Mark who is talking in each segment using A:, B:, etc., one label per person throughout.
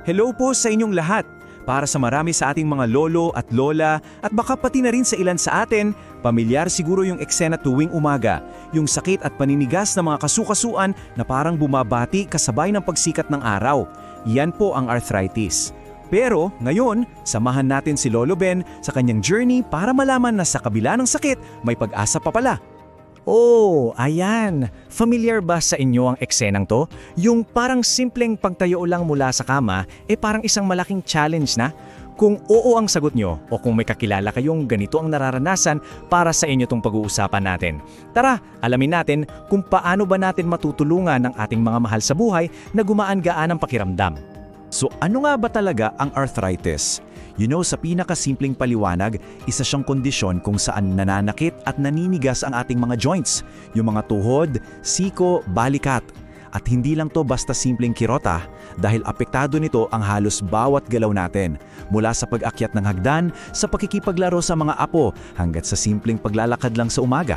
A: Hello po sa inyong lahat. Para sa marami sa ating mga lolo at lola at baka pati na rin sa ilan sa atin, pamilyar siguro yung eksena tuwing umaga, yung sakit at paninigas ng mga kasukasuan na parang bumabati kasabay ng pagsikat ng araw. Yan po ang arthritis. Pero ngayon, samahan natin si Lolo Ben sa kanyang journey para malaman na sa kabila ng sakit, may pag-asa pa pala.
B: Oh, ayan. Familiar ba sa inyo ang eksenang to? Yung parang simpleng pagtayo lang mula sa kama, parang isang malaking challenge na? Kung oo ang sagot nyo o kung may kakilala kayong ganito ang nararanasan, para sa inyo tong pag-uusapan natin. Tara, alamin natin kung paano ba natin matutulungan ang ating mga mahal sa buhay na gumaan-gaan ang pakiramdam.
A: So ano nga ba talaga ang arthritis? Sa pinakasimpleng paliwanag, isa siyang kondisyon kung saan nananakit at naninigas ang ating mga joints, yung mga tuhod, siko, balikat. At hindi lang to basta simpleng kirota, dahil apektado nito ang halos bawat galaw natin, mula sa pag-akyat ng hagdan, sa pakikipaglaro sa mga apo, hanggat sa simpleng paglalakad lang sa umaga.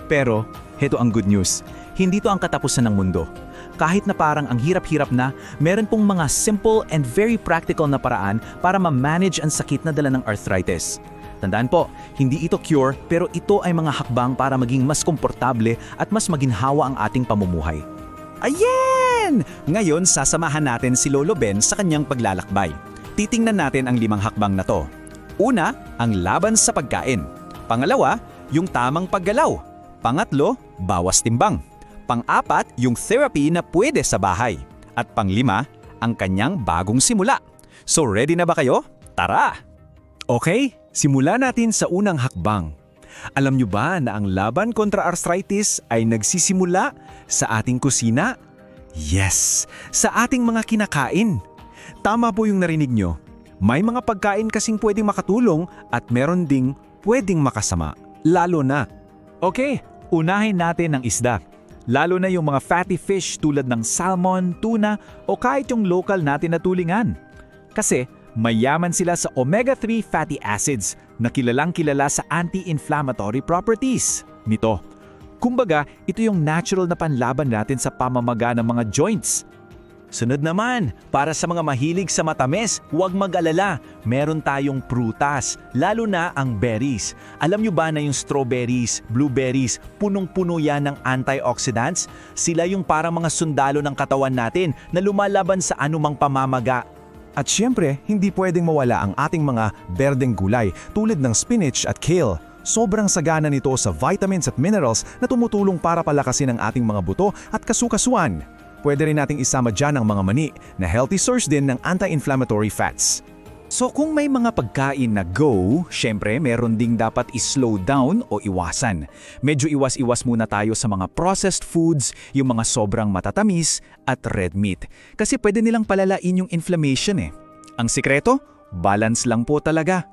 A: Pero, heto ang good news, hindi to ang katapusan ng mundo. Kahit na parang ang hirap-hirap na, meron pong mga simple and very practical na paraan para ma-manage ang sakit na dala ng arthritis. Tandaan po, hindi ito cure pero ito ay mga hakbang para maging mas komportable at mas maginhawa ang ating pamumuhay. Ayan! Ngayon, sasamahan natin si Lolo Ben sa kanyang paglalakbay. Titingnan natin ang 5 hakbang na to. Una, ang laban sa pagkain. Pangalawa, yung tamang paggalaw. Pangatlo, bawas timbang. Pang-apat, yung therapy na pwede sa bahay. At pang-5, ang kanyang bagong simula. So ready na ba kayo? Tara! Okay, simulan natin sa unang hakbang. Alam nyo ba na ang laban kontra arthritis ay nagsisimula sa ating kusina? Yes, sa ating mga kinakain. Tama po yung narinig nyo. May mga pagkain kasing pwedeng makatulong at meron ding pwedeng makasama. Lalo na. Okay, unahin natin ang isda. Lalo na yung mga fatty fish tulad ng salmon, tuna o kahit yung local natin na tulingan. Kasi mayaman sila sa omega-3 fatty acids na kilalang-kilala sa anti-inflammatory properties nito. Kumbaga, ito yung natural na panlaban natin sa pamamaga ng mga joints. Sunod naman, para sa mga mahilig sa matamis, huwag mag-alala. Meron tayong prutas, lalo na ang berries. Alam nyo ba na yung strawberries, blueberries, punong-puno yan ng antioxidants? Sila yung parang mga sundalo ng katawan natin na lumalaban sa anumang pamamaga. At syempre, hindi pwedeng mawala ang ating mga berdeng gulay tulad ng spinach at kale. Sobrang sagana nito sa vitamins at minerals na tumutulong para palakasin ang ating mga buto at kasukasuan. Pwede rin nating isama dyan ang mga mani na healthy source din ng anti-inflammatory fats. So kung may mga pagkain na go, syempre meron ding dapat i-slow down o iwasan. Medyo iwas-iwas muna tayo sa mga processed foods, yung mga sobrang matatamis at red meat. Kasi pwede nilang palalain yung inflammation eh. Ang sikreto, balance lang po talaga.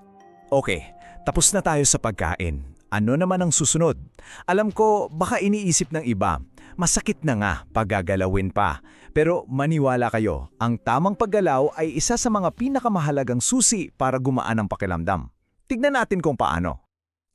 A: Okay, tapos na tayo sa pagkain. Ano naman ang susunod? Alam ko, baka iniisip ng iba. Masakit na nga pag gagalawin pa. Pero maniwala kayo, ang tamang paggalaw ay isa sa mga pinakamahalagang susi para gumaan ang pakiramdam. Tignan natin kung paano.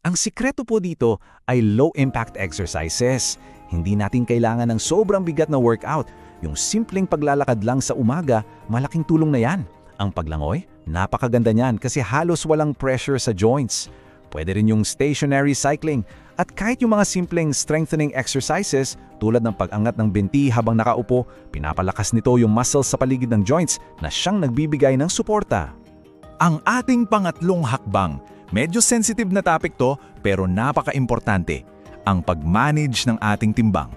A: Ang sikreto po dito ay low-impact exercises. Hindi natin kailangan ng sobrang bigat na workout. Yung simpleng paglalakad lang sa umaga, malaking tulong na yan. Ang paglangoy, napakaganda niyan kasi halos walang pressure sa joints. Pwede rin yung stationary cycling at kahit yung mga simpleng strengthening exercises tulad ng pag-angat ng binti habang nakaupo, pinapalakas nito yung muscles sa paligid ng joints na siyang nagbibigay ng suporta. Ang ating pangatlong hakbang, medyo sensitive na topic to pero napaka-importante, ang pag-manage ng ating timbang.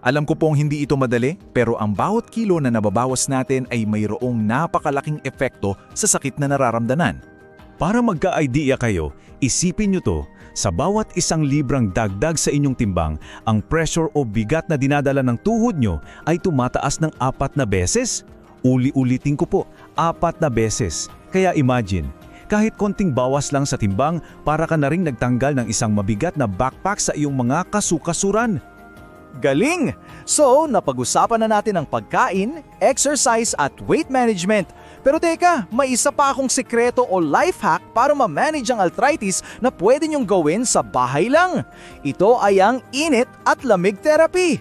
A: Alam ko pong hindi ito madali pero ang bawat kilo na nababawas natin ay mayroong napakalaking epekto sa sakit na nararamdaman. Para magka-idea kayo, isipin nyo to, sa bawat 1 librang dagdag sa inyong timbang, ang pressure o bigat na dinadala ng tuhod nyo ay tumataas ng 4 na beses. Uli-ulitin ko po, 4 na beses. Kaya imagine, kahit konting bawas lang sa timbang, para ka na ring nagtanggal ng isang mabigat na backpack sa iyong mga kasukasuran. Galing! So, napag-usapan na natin ang pagkain, exercise at weight management. Pero teka, may isa pa akong sikreto o life hack para ma-manage ang arthritis na pwede niyong gawin sa bahay lang. Ito ay ang init at lamig therapy.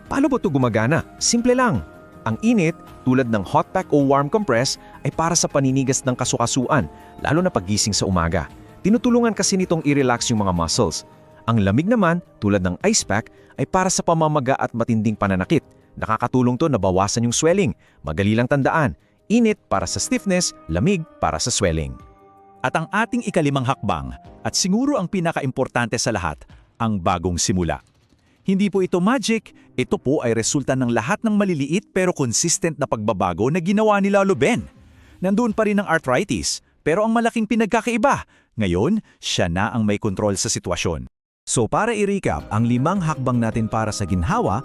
C: Paano ba ito gumagana? Simple lang. Ang init, tulad ng hot pack o warm compress ay para sa paninigas ng kasukasuan, lalo na paggising sa umaga. Tinutulungan kasi nitong i-relax yung mga muscles. Ang lamig naman, tulad ng ice pack, ay para sa pamamaga at matinding pananakit. Nakakatulong to na bawasan yung swelling. Madali lang tandaan, init para sa stiffness, lamig para sa swelling.
A: At ang ating ikalimang hakbang, at siguro ang pinakaimportante sa lahat, ang bagong simula. Hindi po ito magic, ito po ay resulta ng lahat ng maliliit pero consistent na pagbabago na ginawa ni Lolo Ben. Nandoon pa rin ang arthritis, pero ang malaking pinagkakaiba, ngayon, siya na ang may kontrol sa sitwasyon. So para i-recap ang 5 hakbang natin para sa ginhawa,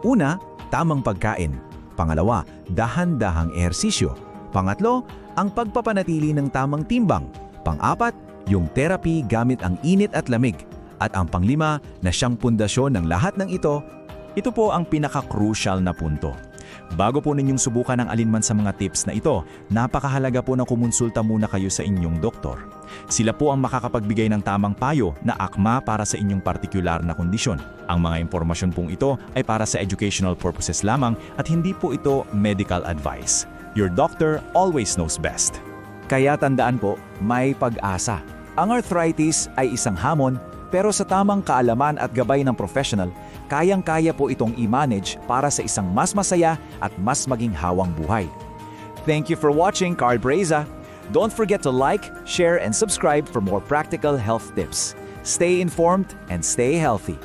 A: una, tamang pagkain. Pangalawa, dahan-dahang ehersisyo. Pangatlo, ang pagpapanatili ng tamang timbang. Pang-apat, yung therapy gamit ang init at lamig. At ang panglima na siyang pundasyon ng lahat ng ito po ang pinaka-crucial na punto. Bago po ninyong subukan ang alinman sa mga tips na ito, napakahalaga po na kumonsulta muna kayo sa inyong doktor. Sila po ang makakapagbigay ng tamang payo na akma para sa inyong partikular na kondisyon. Ang mga impormasyon pong ito ay para sa educational purposes lamang at hindi po ito medical advice. Your doctor always knows best. Kaya tandaan po, may pag-asa. Ang arthritis ay isang hamon, pero sa tamang kaalaman at gabay ng professional, kayang-kaya po itong i-manage para sa isang mas masaya at mas maging hawang buhay. Thank you for watching Carl Breza. Don't forget to like, share, and subscribe for more practical health tips. Stay informed and stay healthy.